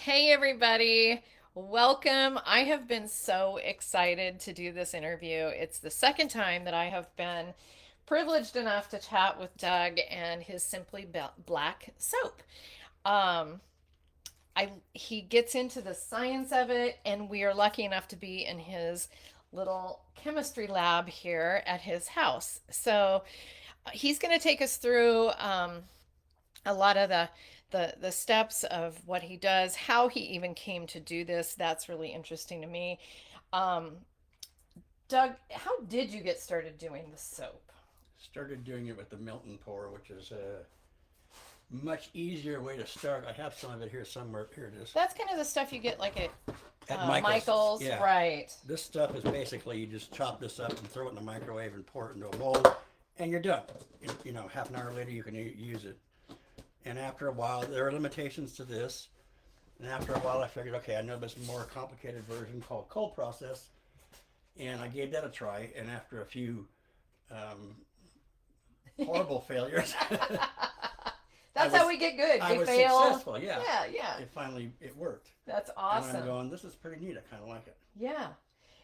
Hey, everybody. Welcome. I have been so excited to do this interview. It's the second time that I have been privileged enough to chat with Doug and his Simply Black soap. Um, he gets into the science of it, and we are lucky enough to be in his little chemistry lab here at his house. So he's going to take us through a lot of the steps of what he does, how he even came to do this. That's really interesting to me. Um, Doug, how did you get started doing the soap? Started doing it with the Milton pour, which is a much easier way to start. I have some of it here somewhere. Here it is. That's kind of the stuff you get like at At Michael's. Michael's, Yeah. right? This stuff is basically you just chop this up and throw it in the microwave and pour it into a mold, and you're done. Half an hour later you can use it. And after a while, there are limitations to this. And after a while, I figured, okay, I know this more complicated version called cold process, and I gave that a try. And after a few um, horrible failures, That's how we get good. I We was fail. successful. Yeah, Yeah. it worked, That's and I'm awesome. going. This is pretty neat. I kind of like it. Yeah.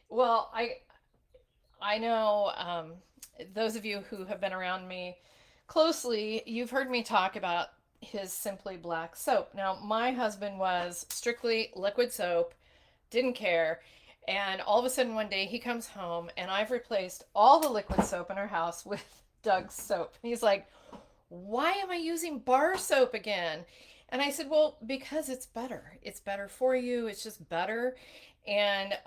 Well, I know those of you who have been around me closely, you've heard me talk about his Simply Black soap. Now, my husband was strictly liquid soap, didn't care. And all of a sudden, one day he comes home and I've replaced all the liquid soap in our house with Doug's soap. And he's like, "Why am I using bar soap again?" And I said, "Well, because it's better. It's better for you. It's just better." And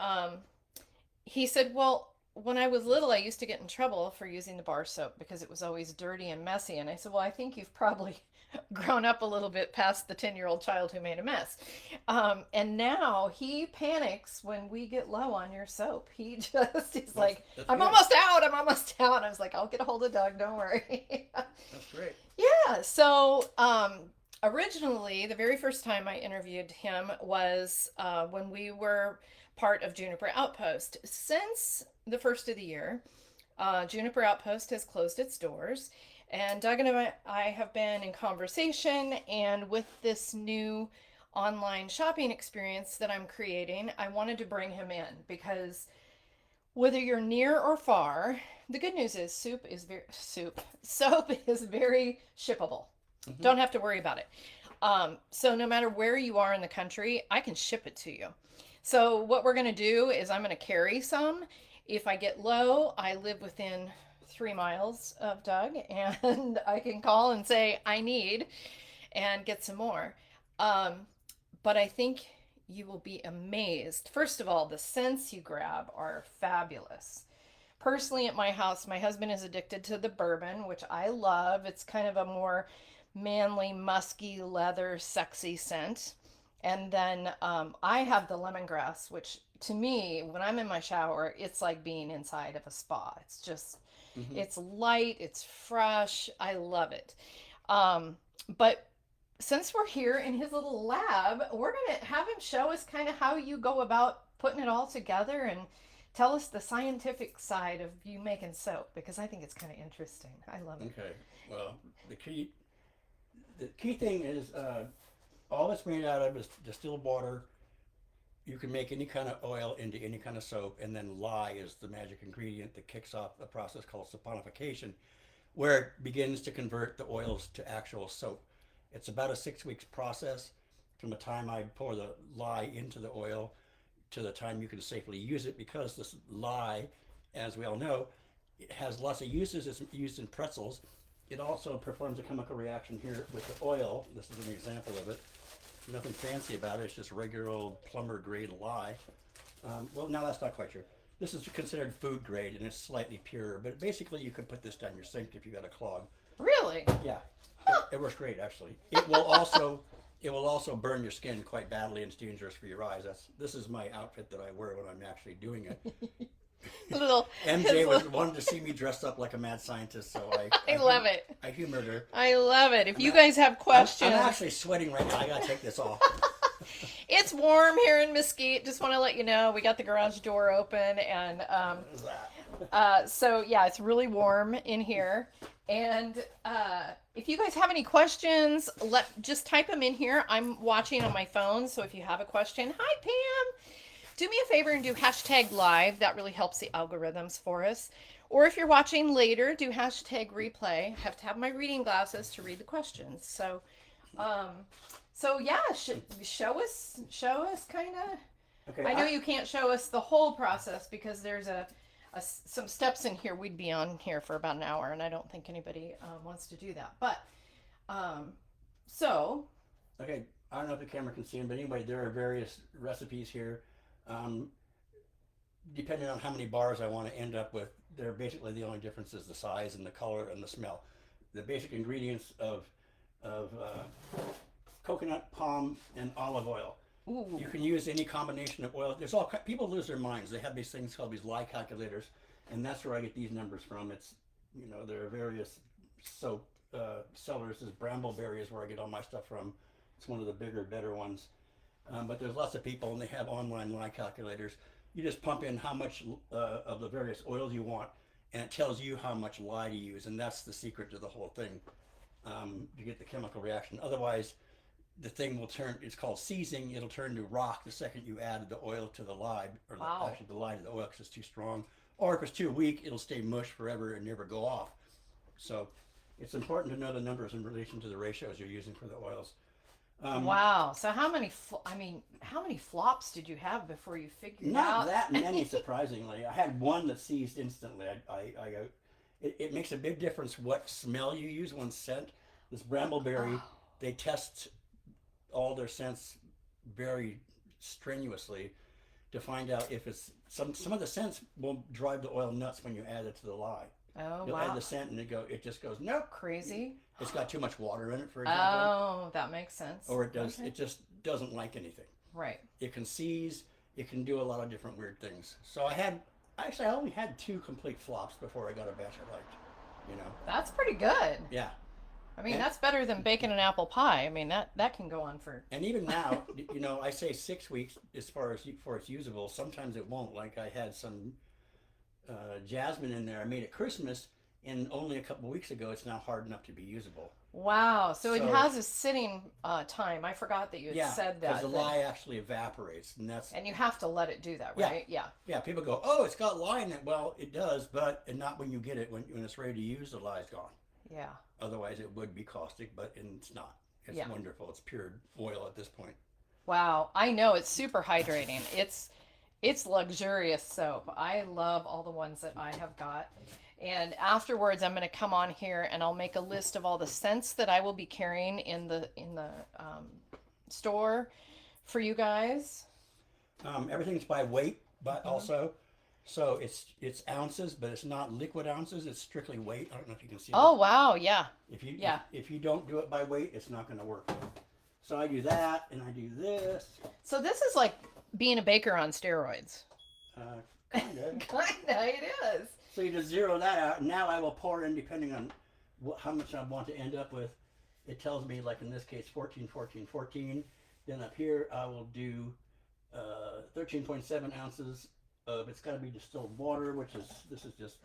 he said, "Well, when I was little, I used to get in trouble for using the bar soap because it was always dirty and messy." And I said, "Well, I think you've probably grown up a little bit past the 10-year-old child who made a mess." And now he panics when we get low on your soap. He just is like, That's "I'm good. almost out. I'm almost out." I was like, "I'll get a hold of Doug. Don't worry." That's great. Yeah. So originally, the very first time I interviewed him was when we were part of Juniper Outpost. Since the first of the year, Juniper Outpost has closed its doors, and Doug and I have been in conversation. And with this new online shopping experience that I'm creating, I wanted to bring him in because whether you're near or far, the good news is soap is very shippable. Hmm. Don't have to worry about it. So no matter where you are in the country, I can ship it to you. So what we're going to do is I'm going to carry some. If I get low, I live within 3 miles of Doug, and I can call and say I need and get some more. Um, but I think you will be amazed. First of all, the scents you grab are fabulous. Personally, at my house, my husband is addicted to the bourbon, which I love. It's kind of a more manly, musky, leather, sexy scent. And then I have the lemongrass, which to me, when I'm in my shower, it's like being inside of a spa. It's just, Hmm. it's light, it's fresh. I love it. But since we're here in his little lab, we're going to have him show us kind of how you go about putting it all together and tell us the scientific side of you making soap because I think it's kind of interesting. I love it. Okay. Well, the key thing is all it's made out of is distilled water. You can make any kind of oil into any kind of soap, and then lye is the magic ingredient that kicks off a process called saponification, where it begins to convert the oils to actual soap. It's about a 6 weeks process from the time I pour the lye into the oil to the time you can safely use it, because this lye, as we all know, it has lots of uses. It's used in pretzels. It also performs a chemical reaction here with the oil. This is an example of it. Nothing fancy about it. It's just regular old plumber grade lye. Well, now that's not quite true. This is considered food grade and it's slightly purer, but basically you could put this down your sink if you got a clog. Really? Yeah, it works great actually. It will also burn your skin quite badly and it's dangerous for your eyes. This is my outfit that I wear when I'm actually doing it. Little, MJ his was little, wanted to see me dressed up like a mad scientist, so I love it. I humored her. I love it. If I'm, you a- guys have I'm questions, actually sweating right now. I gotta take this off. it's warm here in Mesquite. Just want to let you know we got the garage door open, and What is that? so yeah, it's really warm in here. And if you guys have any questions, just type them in here. I'm watching on my phone, so if you have a question, hi Pam, do me a favor and do hashtag live. That really helps the algorithms for us. Or if you're watching later, do hashtag replay. I have to have my reading glasses to read the questions. Um, so yeah, show us kind of. Okay, I know you can't show us the whole process because there's some steps in here. We'd be on here for about an hour, and I don't think anybody wants to do that. But um, so okay. I don't know if the camera can see them, but anyway, there are various recipes here. Um, Depending on how many bars I want to end up with, they're basically the only difference is the size and the color and the smell. The basic ingredients of coconut, palm, and olive oil. ooh, You can use any combination of oil. There's all people lose their minds. They have these things called these lye calculators, and that's where I get these numbers from. It's there are various soap sellers. This Brambleberry is where I get all my stuff from. It's one of the bigger, better ones. But there's lots of people, and they have online lye calculators. You just pump in how much of the various oils you want, and it tells you how much lye to use, and that's the secret to the whole thing. To get the chemical reaction. Otherwise, the thing will turn. It's called seizing. It'll turn to rock the second you add the oil to the lye, or wow. actually the lye to the oil because it's too strong. Or if it's too weak, it'll stay mush forever and never go off. So, it's important to know the numbers in relation to the ratios you're using for the oils. Um, Wow. So how many flops did you have before you figured Not out? that many, surprisingly. I had one that seized instantly. It makes a big difference what smell you use, one scent. This Brambleberry, Oh, they test all their scents very strenuously to find out if it's some of the scents will drive the oil nuts when you add it to the lye. oh You'll add wow. the scent and it just goes nope. Crazy. It's got too much water in it, for example, Oh, that makes sense. or Okay. it just doesn't like anything. Right. It can seize. It can do a lot of different weird things. So I only had two complete flops before I got a batch I liked. You know, That's pretty good. yeah. I mean, And that's better than bacon and apple pie. I mean, that can go on for. and even now, I say 6 weeks as far as for it's usable. Sometimes it won't. Like I had some jasmine in there. I made it Christmas, and only a couple weeks ago, it's now hard enough to be usable. Wow. So it So has a sitting time. I forgot that you had yeah, said because the that. lye actually evaporates, and that's And you have to let it do that, yeah. right? Yeah. Yeah, people go, oh, it's got lye in it. Well, it does, but and not when you get it. When it's ready to use, the lye's gone. Yeah. Otherwise, it would be caustic, but it's not. It's Yeah. wonderful. It's pure oil at this point. Wow. I know it's super hydrating. It's luxurious soap. I love all the ones that I have got. And afterwards, I'm going to come on here and I'll make a list of all the scents that I will be carrying in the store for you guys. Everything's by weight, but Hmm. also, so it's ounces, but it's not liquid ounces. It's strictly weight. I don't know if you can see Oh that. wow, yeah, If you yeah. if you don't do it by weight, it's not going to work. So I do that, and I do this. So this is like being a baker on steroids. Kind of. Kinda, it is. So you just zero that out. And now I will pour in depending on how much I want to end up with. It tells me, like in this case, 14, 14, 14. Then up here, I will do 13.7 ounces of, it's got to be distilled water, this is just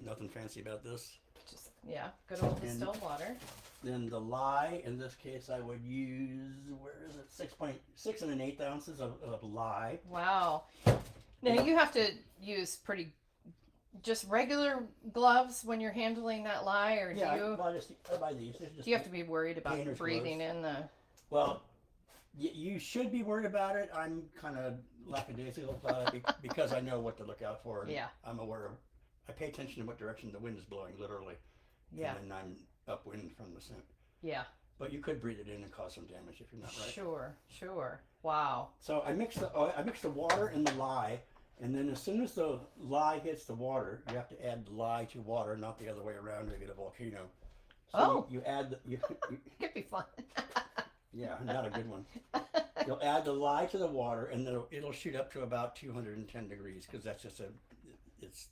nothing fancy about this. Just yeah, good old And distilled water. then the lye, in this case, I would use, where is it? 6.6 and an eighth ounces of lye. Wow. Now you have to use pretty just regular gloves when you're handling that lye, or Yeah, you I buy these. They're just do you have to be worried about painter's breathing gloves. in the? Well, you should be worried about it. I'm kind of lackadaisical about it because I know what to look out for. And Yeah. I'm aware of. I pay attention to what direction the wind is blowing, literally. Yeah. And then I'm upwind from the scent. Yeah. But you could breathe it in and cause some damage if you're not right. Sure. Sure. Wow. So I mix the water and the lye, and then as soon as the lye hits the water, you have to add the lye to water, not the other way around, or you get a volcano. So Oh. you add you Could be fun. yeah, not a good one. You'll add the lye to the water, and then it'll shoot up to about 210 degrees because it's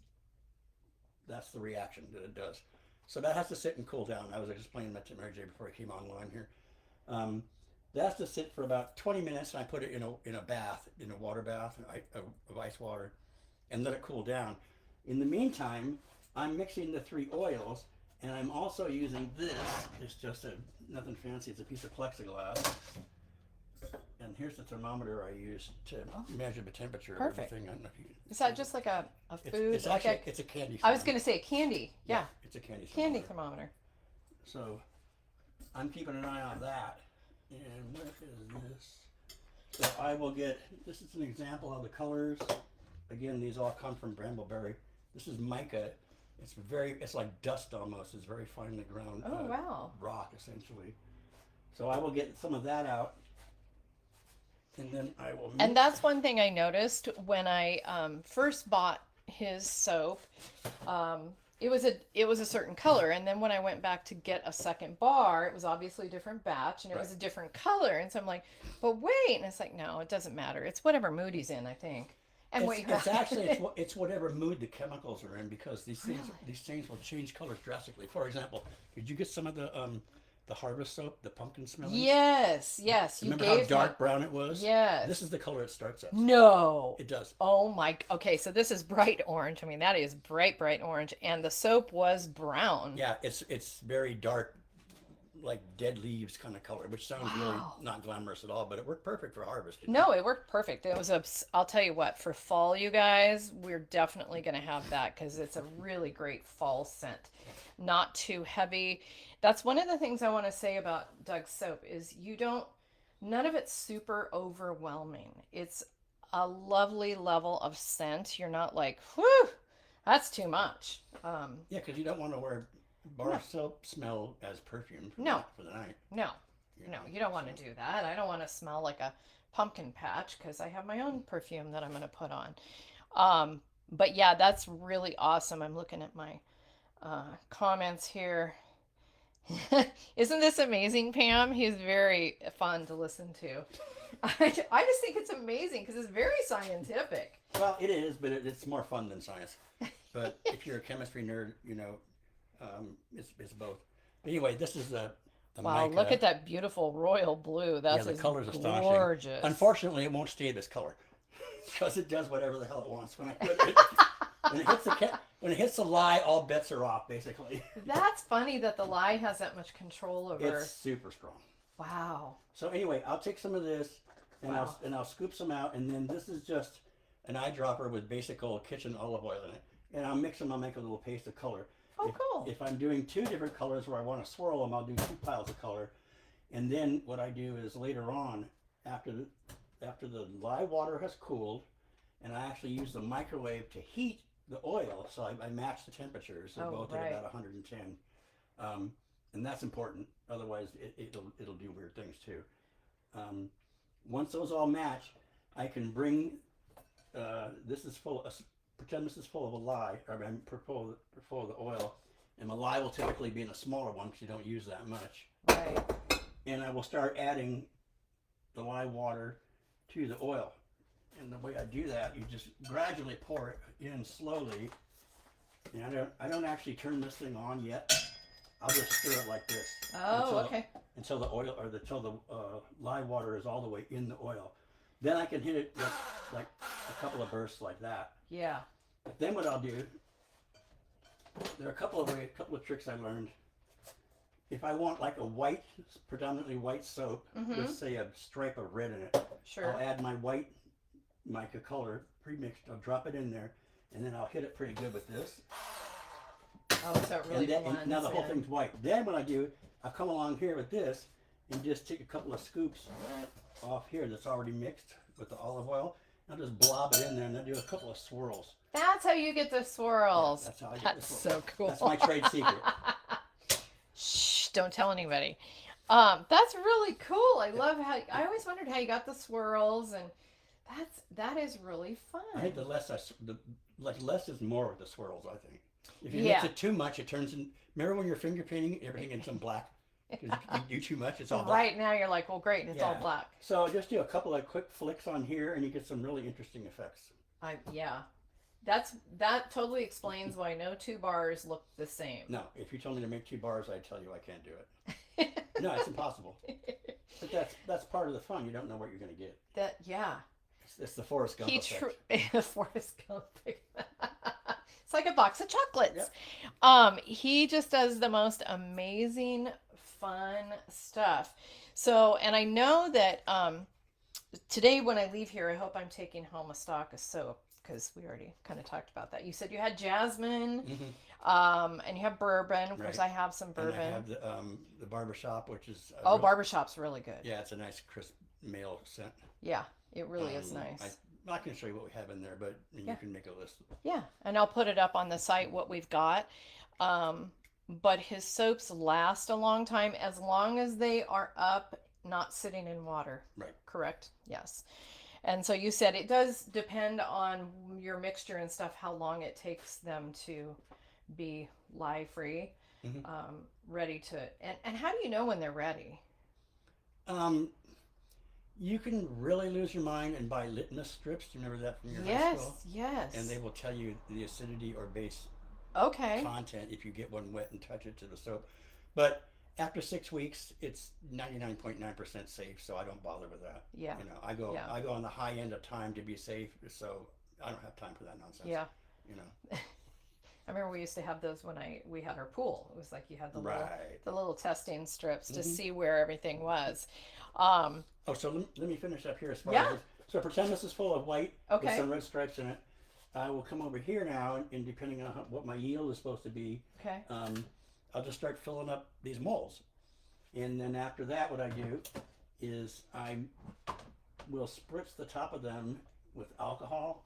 that's the reaction that it does. So that has to sit and cool down. I was explaining that to Mary J before I came online here. Um, that has to sit for about 20 minutes, and I put it in a bath, in a water bath of ice water, and let it cool down. In the meantime, I'm mixing the three oils, And I'm also using this. It's just nothing fancy. It's a piece of plexiglass. And here's the thermometer I use to Oh, measure the temperature of perfect. everything. I don't know if you Is that just like a it's food? it's Like actually a, it's a candy I was thermometer. going to say candy. Yeah, Yeah, it's a candy candy thermometer. thermometer. So I'm keeping an eye on that. And what is this? So I will get, this is an example of the colors. Again, these all come from Brambleberry. This is mica. It's like dust almost. It's very finely ground Oh, wow. rock essentially. So I will get some of that out, and then I will And mix. that's one thing I noticed when I first bought his soap. Um, it was a certain color, and then when I went back to get a second bar, it was obviously a different batch, and it Right. was a different color. And so I'm like, but wait, and it's like, no, it doesn't matter. It's whatever mood he's in, I think. And what It's you it's actually have. it's whatever mood the chemicals are in because Really? these things will change colors drastically. For example, did you get some of the harvest soap, the pumpkin smelling? Yes, yes, you Remember how gave him. dark brown it was? This Yes. is the color it starts as. No. It does. Oh my. Okay, so this is bright orange. I mean, that is bright, bright orange, and the soap was brown. Yeah, it's very dark, like dead leaves kind of color, which sounds really Wow. not glamorous at all, but it worked perfect for harvest. No, it worked perfect. It was a. I'll tell you what. For fall, you guys, we're definitely gonna have that because it's a really great fall scent. Not too heavy. That's one of the things I want to say about Doug's soap is you don't. None of it's super overwhelming. It's a lovely level of scent. You're not like, whew, that's too much. Yeah, because you don't want to wear bar No, soap smell as perfume no, for the night. no, You no. know, You don't want so to do that. I don't want to smell like a pumpkin patch because I have my own perfume that I'm going to put on. Um, but yeah, that's really awesome. I'm looking at my comments here. Isn't this amazing, Pam? He's very fun to listen to. I just think it's amazing because it's very scientific. well, it is, but it's more fun than science. But if you're a chemistry nerd, it's both. But anyway, this is the Wow, look mica. at that beautiful royal blue. Yeah, That's the just color's astonishing. gorgeous. Unfortunately, it won't stay this color because it does whatever the hell it wants. When it hits when it hits the lye, all bets are off basically. That's funny that the lye has that much control over. It's super strong. Wow. So anyway, I'll take some of this and Wow. I'll scoop some out, and then this is just an eyedropper with basic old kitchen olive oil in it, and I'll mix them. I'll make a little paste of color. Oh, If, cool. if I'm doing two different colors where I want to swirl them, I'll do two piles of color, and then what I do is later on, after the lye water has cooled, and I actually use the microwave to heat the oil, so I match the temperatures. They're Oh, both at right. about 110, and that's important. Otherwise, it'll do weird things too. Um, Once those all match, I can bring. This is full. Pretend this is full of a lye. I mean, full of the oil, and the lye will typically be in a smaller one because you don't use that much. Right. And I will start adding the lye water to the oil. And the way I do that, you just gradually pour it in slowly. And I don't actually turn this thing on yet. I'll just stir it like this Oh, okay. until the oil or until the lye water is all the way in the oil. Then I can hit it with like a couple of bursts like that. Yeah. But then what I'll do, there are a couple of tricks I learned. If I want like a white, predominantly white soap with say a stripe of red in it, Sure. I'll add my white mica color pre-mixed. I'll drop it in there, and then I'll hit it pretty good with this. Oh, so it really blends And now the whole in. thing's white. Then what I do, I'll come along here with this and just take a couple of scoops off here that's already mixed with the olive oil. I'll just blob it in there and then do a couple of swirls. That's how you get the swirls. Yeah, that's how I get That's the so swirls. cool. That's my trade secret. Shh, don't tell anybody. That's really cool. I love how I always wondered how you got the swirls, and that is really fun. I think the less is more with the swirls. I think if you Yeah. mix it too much, it turns in. Remember when you're finger painting, everything in some black. Because you do too much, it's all black. Right now you're like, well, great, and it's all Yeah. black. So just do a couple of quick flicks on here, and you get some really interesting effects. Yeah, that totally explains why no two bars look the same. No, if you told me to make 2 bars, I'd tell you I can't do it. No, it's impossible. But that's part of the fun. You don't know what you're going to get. Yeah. It's the Forrest Gump effect. Forrest Gump. It's like a box of chocolates. Yep. He just does the most amazing, fun stuff. So, and I know that today when I leave here, I hope I'm taking home a stock of soap because we already kind of talked about that. You said you had jasmine, Hmm. and you have bourbon. Of course, Right. I have some And I bourbon. have the barbershop, which is a Oh, real, barbershop's really good. yeah, it's a nice crisp male scent. Yeah, it really is I nice. I can show you what we have in there, but you Yeah, can make a list. yeah, and I'll put it up on the site what we've got. Um, but his soaps last a long time as long as they are up, not sitting in water. Right. Correct? Yes. And so you said it does depend on your mixture and stuff, how long it takes them to be lye free, Hmm. ready to. And how do you know when they're ready? Um, you can really lose your mind and buy litmus strips. Do you remember that from your high school? Yes, And they yes. will tell you the acidity or base Okay. content if you get one wet and touch it to the soap. But after 6 weeks, it's 99.9% safe, so I don't bother with that. Yeah, You know, I go yeah, I go on the high end of time to be safe, so I don't have time for that nonsense. yeah. You know, I remember we used to have those when we had our pool. It was like you had right? the little testing strips to Hmm. see where everything was. Um, Oh, so let me finish up here as far as yeah. this. So pretend this is full of white with Okay. some red stripes in it. I will come over here now, and depending on what my yield is supposed to be, Okay. um, I'll just start filling up these molds. And then after that, what I do is I will spritz the top of them with alcohol.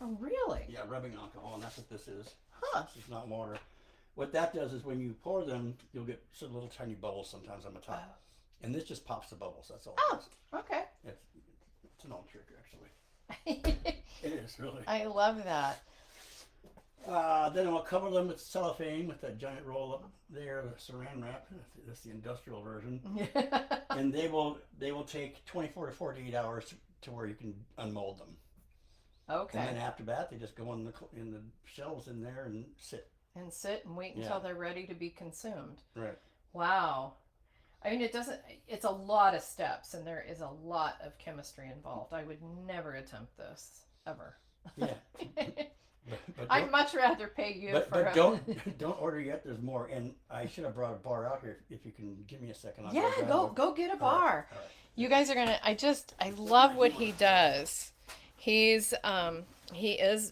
Oh, really? Yeah, rubbing alcohol, and that's what this is. Huh. This is not water. What that does is when you pour them, you'll get sort of little tiny bubbles sometimes on the top. Oh. And this just pops the bubbles, that's all it Oh. is. Okay. It's, it's an old trick, actually. It is, really. I love that. Then I'll cover them with cellophane with that giant roll up there, the saran wrap. That's the industrial version. And they will take 24 to 48 hours to where you can unmold them. And then Okay. after that, they just go in the shelves in there and sit. And sit and wait Yeah, until they're ready to be consumed. right. Wow. I mean, it doesn't, it's a lot of steps and there is a lot of chemistry involved. I would never attempt this ever. Yeah, but I'd don't much rather pay you but for but a. don't order yet. There's more, and I should have brought a bar out here. If you can give me a second, I'll Yeah, go grab go one. go get a All right, bar. all right. You guys are gonna. I love what he does. He is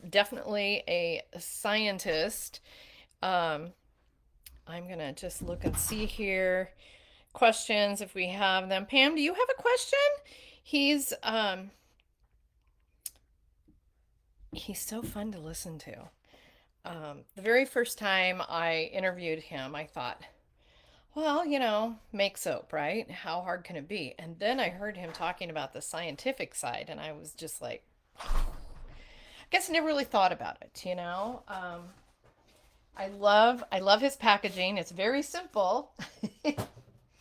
definitely a scientist. Um, I'm gonna just look and see here questions if we have them. Pam, do you have a question? He's um he's so fun to listen to. The very first time I interviewed him, I thought, well, make soap, right? How hard can it be? And then I heard him talking about the scientific side, and I was just like, I guess I never really thought about it. I love his packaging. It's very simple. It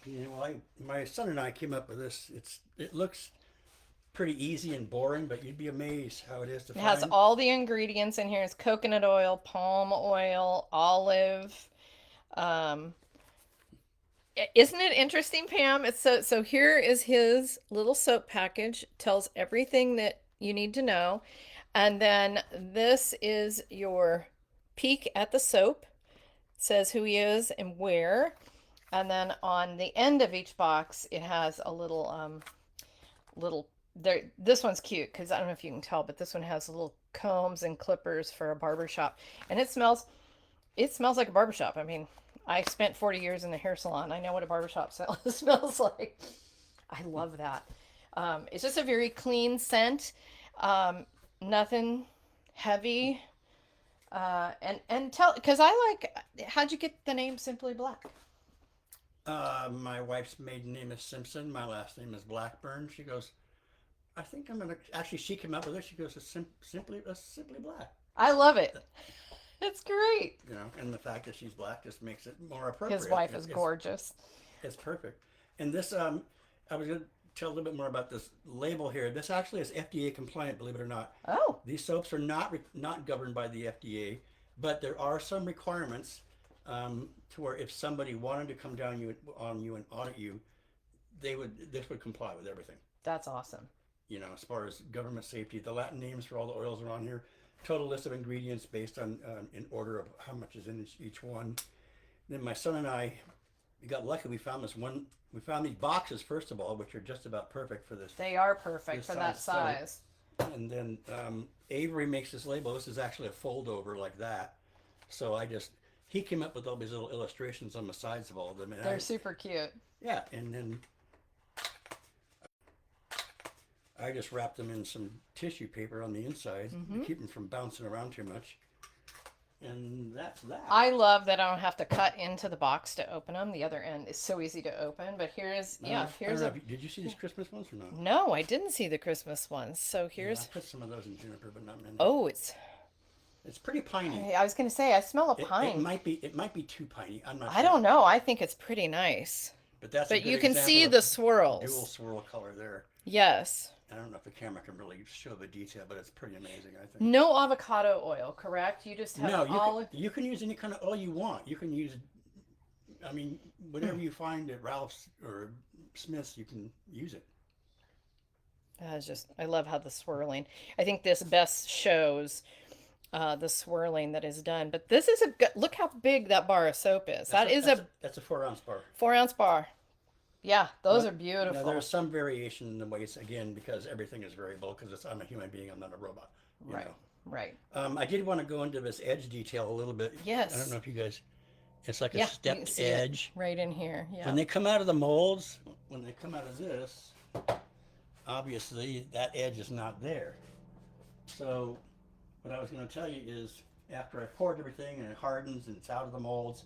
Yeah, well, my son and I came up with this. It looks pretty easy and boring, but you'd be amazed how it is to has find. all the ingredients in here. It's coconut oil, palm oil, olive. Um, isn't it interesting, Pam? It's so here is his little soap package. Tells everything that you need to know. And then this is your peek at the soap. It says who he is and where. And then on the end of each box, it has a little there. This one's cute because I don't know if you can tell, but this one has little combs and clippers for a barber shop, and it smells like a barbershop. I mean, I spent 40 years in the hair salon. I know what a barbershop smells like. I love that. It's just a very clean scent. Nothing heavy. And tell because I like. How'd you get the name Simply Black? My wife's maiden name is Simpson. My last name is Blackburn. She goes, I think I'm gonna. Actually, she came up with it. She goes, simply black. I love it. It's great. And the fact that she's black just makes it more His appropriate. wife is gorgeous. It's perfect. And this, I was gonna tell a little bit more about this label here. This actually is FDA compliant, believe it or not. Oh, These soaps are not governed by the FDA, but there are some requirements to where if somebody wanted to come down on you and audit you, this would comply with everything. that's awesome. As far as government safety, the Latin names for all the oils are on here. total list of ingredients based on in order of how much is in each one. Then my son and I, we got lucky. We found this one. We found these boxes first of all, which are just about perfect for They are perfect this for that size soap. size. And then Avery makes this label. This is actually a fold over like that. So I just he came up with all these little illustrations on the sides of all of them, and They're super cute. yeah, and then I just wrapped them in some tissue paper on the inside to Hmm. keep them from bouncing around too much. And that's that. I love that I don't have to cut into the box to open them. The other end is so easy to open. But here's, yeah, I don't here's know. a. If did you see these Christmas ones or not? No, I didn't see the Christmas ones. So Yeah, I here's. put some of those in juniper, but not many. Oh, it's. It's pretty piney. I was gonna say I smell a It pine. might be too piney. I'm not I sure, don't know. I think it's pretty nice. but that's a But good you can example see of the dual swirls. swirl color there. Yes. I don't know if the camera can really show the detail, but it's pretty amazing, I think. No avocado oil, correct? You just have No, olive. you can use any kind of oil you want. You can use, I mean, whatever you find at Ralph's or Smith's, you can use it. Just I love how the swirling. I think this best shows the swirling that is done. But this is a good look how big that bar of soap is. That is a That's a 4 ounce bar. 4 ounce bar. Yeah, those Now, are now beautiful. there's some variation in the weights again because everything is variable because I'm a human being. I'm not a robot. You Right, know. right. I did want to go into this edge detail a little bit. I don't know Yes. if you guys. It's like a Yeah, you can stepped see it edge. right in here. When Yeah. they come out of the molds, when they come out of this, obviously that edge is not there. So what I was going to tell you is after I poured everything and it hardens and it's out of the molds,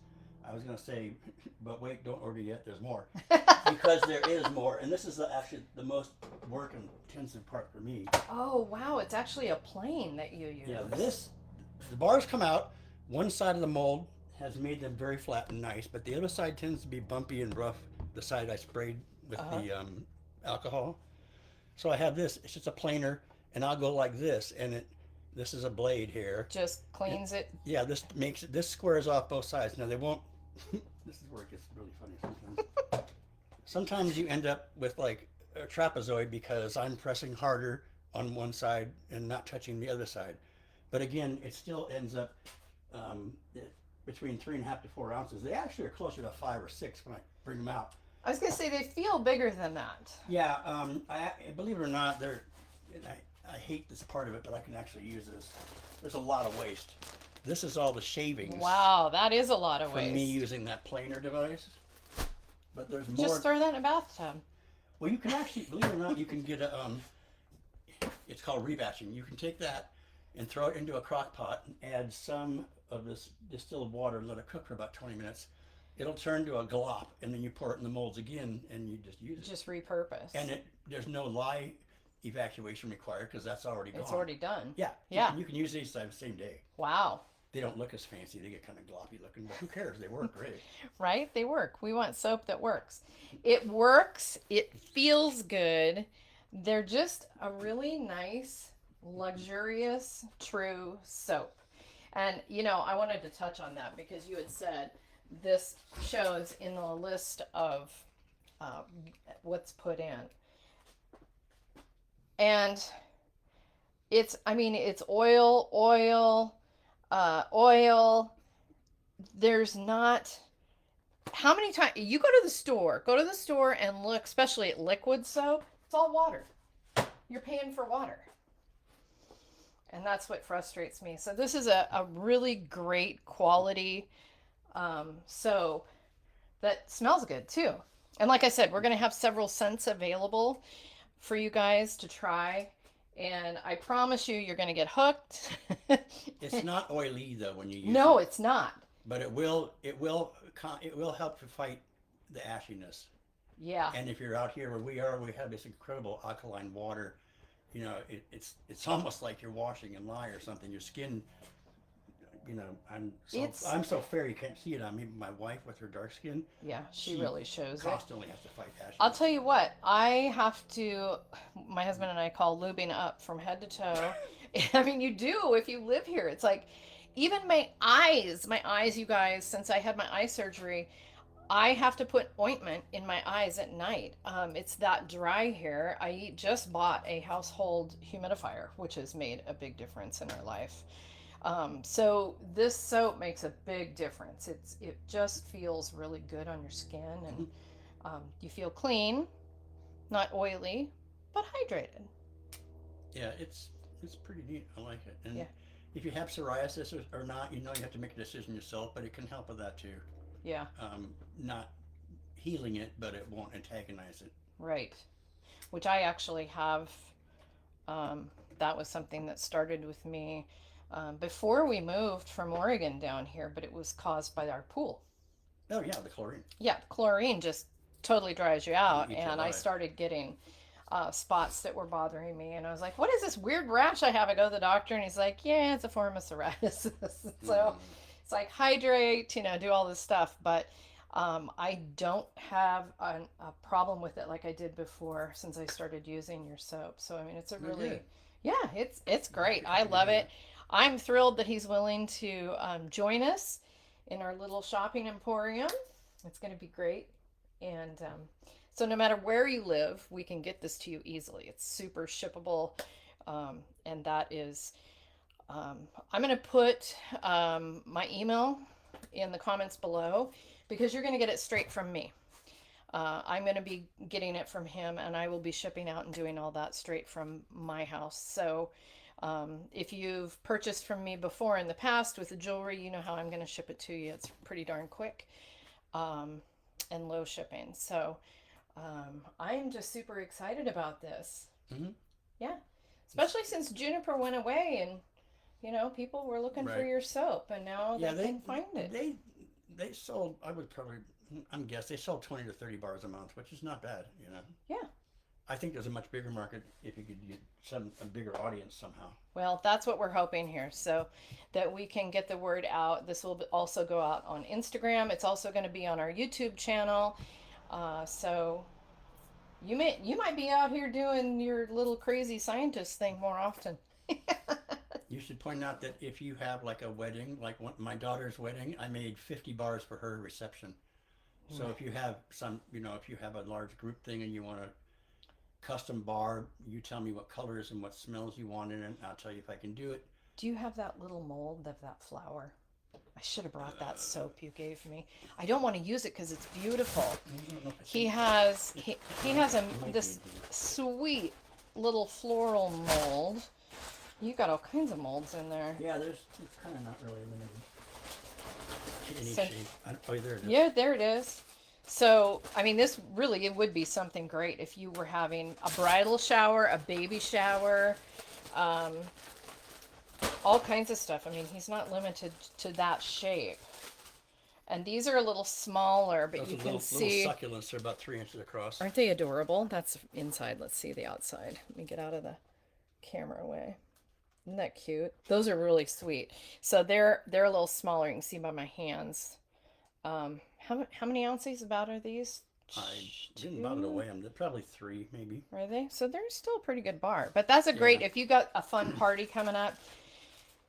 I was going to say, but wait, don't order yet. There's more because there is more, and this is actually the most work intensive part for me. Oh, wow, it's actually a plane that you use. Yeah, the bars come out. One side of the mold has made them very flat and nice, but the other side tends to be bumpy and rough. The side I sprayed with Uh-huh. the alcohol. So I have this. It's just a planer, and I'll go like this, and it. This is a blade here. Just And, cleans it. yeah, this squares off both sides. Now they won't. This is where it gets really funny sometimes. Sometimes you end up with like a trapezoid because I'm pressing harder on one side and not touching the other side. But again, it still ends up um, between 3.5 to 4 ounces. They actually are closer to 5 or 6 when I bring them out. I was gonna say they feel bigger than that. Yeah, I believe it or not, I hate this part of it, but I can actually use this. There's a lot of waste. This is all the shavings Wow, that is a lot of from me waste. using that planer device. But there's Just more. throw that in a bathtub. Well, you can actually, believe it or not, you can get a. It's called rebatching. You can take that and throw it into a crock pot and add some of this distilled water and let it cook for about 20 minutes. It'll turn to a glop, and then you pour it in the molds again, and you just use it. Just repurpose. And there's no lye evacuation required because that's already gone. It's already done. Yeah, Yeah. You can use these the same day. Wow. They don't look as fancy. They get kind of gloppy looking, but who cares? They work great. Right? They work. We want soap that works. It works. It feels good. They're just a really nice, luxurious, true soap. And, I wanted to touch on that because you had said this shows in the list of uh, what's put in. And it's oil. There's not. How many times you go to the store and look, especially at liquid soap, it's all water. You're paying for water. And that's what frustrates me. So this is a really great quality soap that smells good too. And like I said, we're going to have several scents available for you guys to try. And I promise you, you're going to get hooked. It's not oily though when you use No, it, it's not. but it will help to fight the ashiness. Yeah. And if you're out here where we are, we have this incredible alkaline water. It's almost like you're washing in lye or something. Your skin, It's I'm so fair you can't see it. I mean, my wife with her dark skin Yeah, she she really shows it. constantly has to fight ashiness. I'll tell you what, my husband and I call lubing up from head to toe. I mean, you do if you live here. It's like, even my eyes, you guys, since I had my eye surgery, I have to put ointment in my eyes at night. It's that dry here. I just bought a household humidifier, which has made a big difference in our life. So this soap makes a big difference. It just feels really good on your skin, and Mhm. you feel clean, not oily, but hydrated. Yeah, it's pretty neat. I like it. Yeah, And if you have psoriasis or not, you know you have to make a decision yourself, but it can help with that too. yeah, Not healing it, but it won't antagonize it. right. Which I actually have. Um, that was something that started with me before we moved from Oregon down here, but it was caused by our pool. Oh yeah, the chlorine. Yeah, chlorine just totally dries you It out, eats you and I alive. started getting spots that were bothering me, and I was like, "What is this weird rash I have?" I go to the doctor, and he's like, "Yeah, it's a form of psoriasis." So Mm. it's like hydrate, do all this stuff, but I don't have a problem with it like I did before since I started using your soap. So I mean, it's a Oh, good. really, yeah, it's great. Happy, I happy to love hear it. that. I'm thrilled that he's willing to join us in our little shopping emporium. It's going to be great. And so, no matter where you live, we can get this to you easily. It's super shippable. And that is, um, I'm going to put my email in the comments below because you're going to get it straight from me. I'm going to be getting it from him, and I will be shipping out and doing all that straight from my house. So, if you've purchased from me before in the past with the jewelry, you know how I'm going to ship it to you. It's pretty darn quick um, and low shipping. So, I'm just super excited about this. Hmm. Yeah. Especially since Juniper went away and, people were looking for Right. your soap and now Yeah, they can find it. they they sold. I would probably. I'm guess they sold 20 to 30 bars a month, which is not bad. You know. Yeah. I think there's a much bigger market if you could get some a bigger audience somehow. Well, that's what we're hoping here. So that we can get the word out. This will also go out on Instagram. It's also going to be on our YouTube channel. So you might be out here doing your little crazy scientist thing more often. You should point out that if you have like a wedding, like my daughter's wedding, I made 50 bars for her reception. So if you have some, if you have a large group thing and you want a custom bar, you tell me what colors and what smells you want in it, and I'll tell you if I can do it. Do you have that little mold of that flower? I should have brought that Uh, soap you gave me. I don't want to use it because it's beautiful. I don't know if I He think has he has it might be in this here. sweet little floral mold. You got all kinds of molds in there. Yeah, it's kind of not really limited to any So shape. Oh, there it is. yeah, there it is. So I mean, this really it would be something great if you were having a bridal shower, a baby shower, um, all kinds of stuff. I mean, he's not limited to that shape. And these are a little smaller, but Those you are can little see. succulents. They're about 3 inches across. Aren't they adorable? That's inside. Let's see the outside. Let me get out of the camera way. Isn't that cute? Those are really sweet. So they're a little smaller. You can see by my hands. How many ounces about are these? I didn't bother to Two, weigh them. They're probably three, maybe. are they? So they're still a pretty good bar. But that's a Yeah. great if you got a fun party coming up.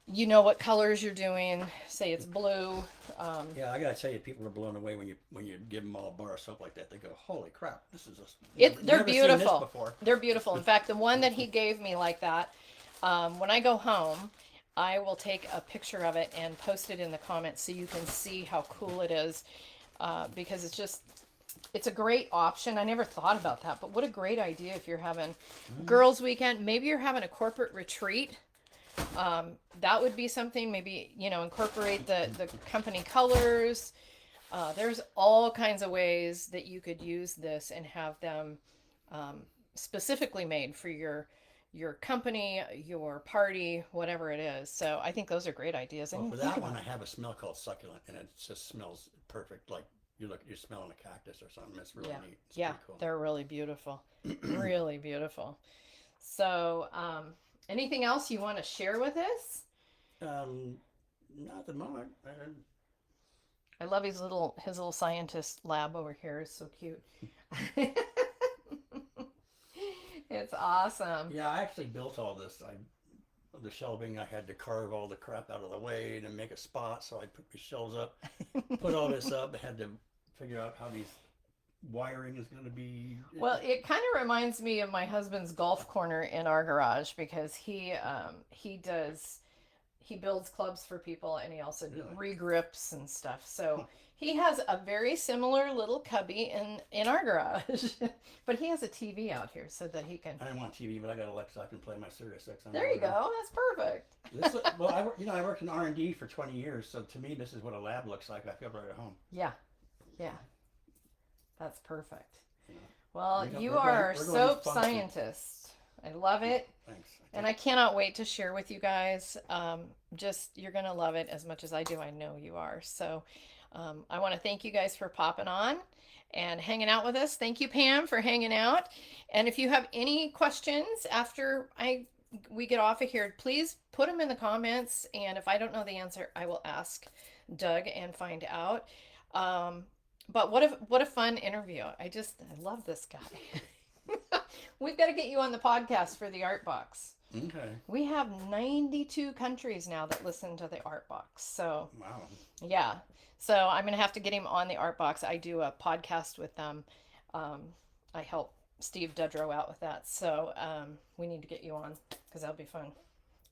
You know what colors you're doing. Say it's blue. Um, Yeah, I gotta tell you, people are blown away when you give them all a bar of soap like that. They go, "Holy crap! This is they're never seen this beautiful. before." They're beautiful. In fact, the one that he gave me like that, when I go home, I will take a picture of it and post it in the comments so you can see how cool it is. Because it's a great option. I never thought about that, but what a great idea if you're having Mm. girls' weekend. Maybe you're having a corporate retreat. That would be something. Maybe incorporate the company colors. There's all kinds of ways that you could use this and have them um, specifically made for your company, your party, whatever it is. So I think those are great ideas. I Well, didn't for think that one, about I that. have a smell called succulent, and it just smells perfect. Like you're smelling a cactus or something. It's really Yeah, neat. It's yeah, pretty cool. they're really beautiful, really beautiful. So, anything else you want to share with us? um, Not at the moment. I love his little scientist lab over here. It's so cute. It's awesome. Yeah, I actually built all this. The shelving. I had to carve all the crap out of the way to make a spot, so I put the shelves up, put all this up. I had to figure out how these wiring is going to be. Well, it kind of reminds me of my husband's golf corner in our garage because he builds clubs for people and he also Really? regrips and stuff. So Huh. he has a very similar little cubby in our garage, but he has a TV out here so that he can. I didn't want TV, but I got Alexa. I can play my Sirius XM There you radio. go. That's perfect. This, well, I worked in R&D for 20 years, so to me, this is what a lab looks like. I feel right at home. Yeah, yeah, that's perfect. You know, Well, we you we're going, are a we're going to soap function. scientist. I love it. Thanks. And I cannot wait to share with you guys. Just you're gonna love it as much as I do. I know you are. So I want to thank you guys for popping on and hanging out with us. Thank you, Pam, for hanging out. And if you have any questions after I we get off of here, please put them in the comments. And if I don't know the answer, I will ask Doug and find out. Um, but what a fun interview! I love this guy. We've got to get you on the podcast for the Art Box. Okay. We have 92 countries now that listen to the Art Box. So, Wow. yeah. So, I'm going to have to get him on the Art Box. I do a podcast with them. Um, I help Steve Dudrow out with that. So, we need to get you on because that'll be fun.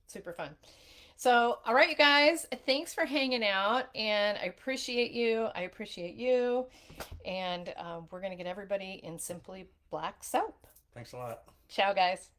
Super fun. So, all right, you guys, thanks for hanging out. And I appreciate you. I appreciate you. And we're going to get everybody in Simply Black Soap. Thanks a lot. Ciao, guys.